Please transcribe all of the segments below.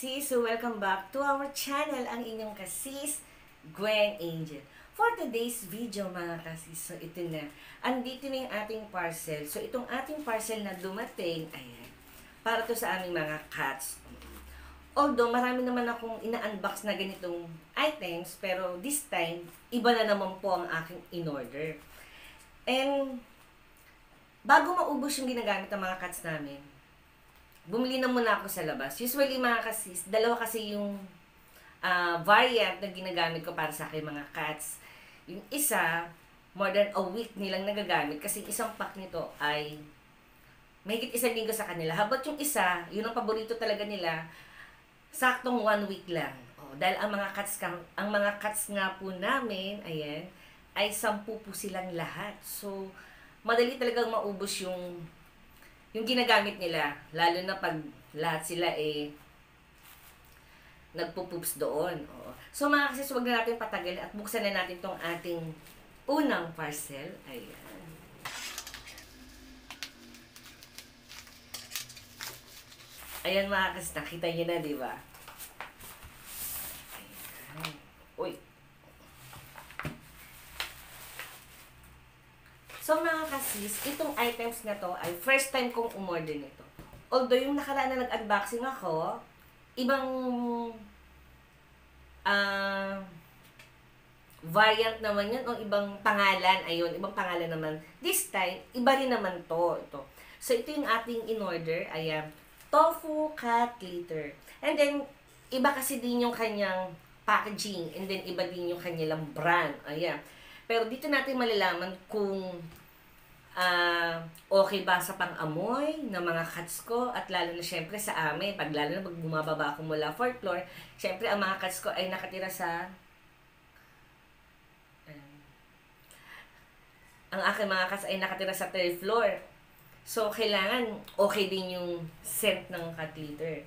sis! So welcome back to our channel, ang inyong kasis, Gwen Angel. For today's video mga kasis, so ito na, andito na yung ating parcel. So itong ating parcel na dumating, ayan, para to sa aming mga cats. Although marami naman akong ina-unbox na ganitong items, pero this time, iba na naman po ang aking in-order. And bago maubos yung ginagamit ng mga cats namin, bumili na muna ako sa labas. Usually mga kasis, dalawa kasi yung variant na ginagamit ko para sa aking mga cats. Yung isa, more than a week nilang nagagamit kasi isang pack nito ay mahigit isang linggo sa kanila. Habang yung isa, yun ang paborito talaga nila, saktong 1 week lang. Dahil ang mga cats nga po namin, ayan, ay 10 po silang lahat. So, madali talagang maubos yung ginagamit nila, lalo na pag lahat sila nagpo-poops doon. Oo. So mga kasis, huwag na natin patagal at buksan na natin tong ating unang parcel. Ayan. Ayan mga kasis, nakita nyo na, di ba? Ayan. Uy. So mga kasis, itong items na to ay first time kong umorder nito. Although yung nakaraan na nag-unboxing ako, ibang variant naman yun o ibang pangalan. Ayun, ibang pangalan naman. This time, iba rin naman to. Ito. So ito yung ating in-order. Ayan, tofu cat litter. And then, iba kasi din yung kanyang packaging. And then, iba din yung kanyang brand. Ayan. Pero dito natin malalaman kung okay ba sa pang-amoy ng mga cats ko at lalo na syempre sa amin, lalo na pag bumababa ako mula 4th floor, syempre ang mga cats ko ay nakatira sa ang aking mga cats ay nakatira sa 3rd floor. So, kailangan okay din yung scent ng cat litter.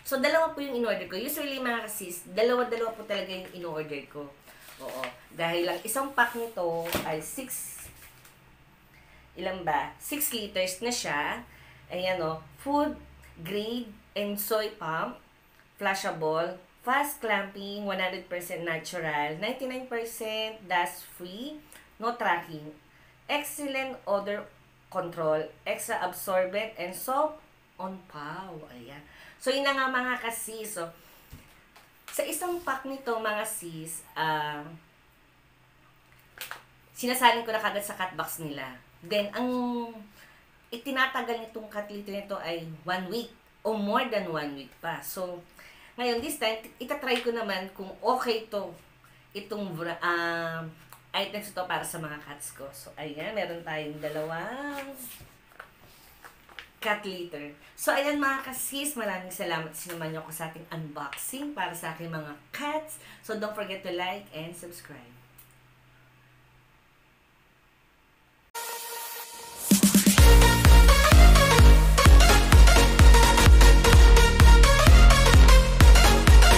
So, dalawa po yung in-order ko. Usually, mga kasis, dalawa-dalawa po talaga yung in-order ko. Oo. Dahil lang isang pack nito ay 6 liters na siya. Ayan o. Food grade and soy pump. Flushable. Fast clamping. 100% natural. 99% dust free. No tracking. Excellent odor control. Extra absorbent and soap on paw. Ayan. So, yun na nga mga kasis. So, sa isang pack nito mga sis, sinasalin ko na kagad sa cat box nila. Then, ang itinatagal nitong cat litter nito ay 1 week o more than 1 week pa. So, ngayon, this time, itatry ko naman kung okay itong items ito para sa mga cats ko. So, ayan, meron tayong dalawang cat litter. So, ayan mga kasis, maraming salamat sa sinamahan niyo ako sa ating unboxing para sa aking mga cats. So, don't forget to like and subscribe.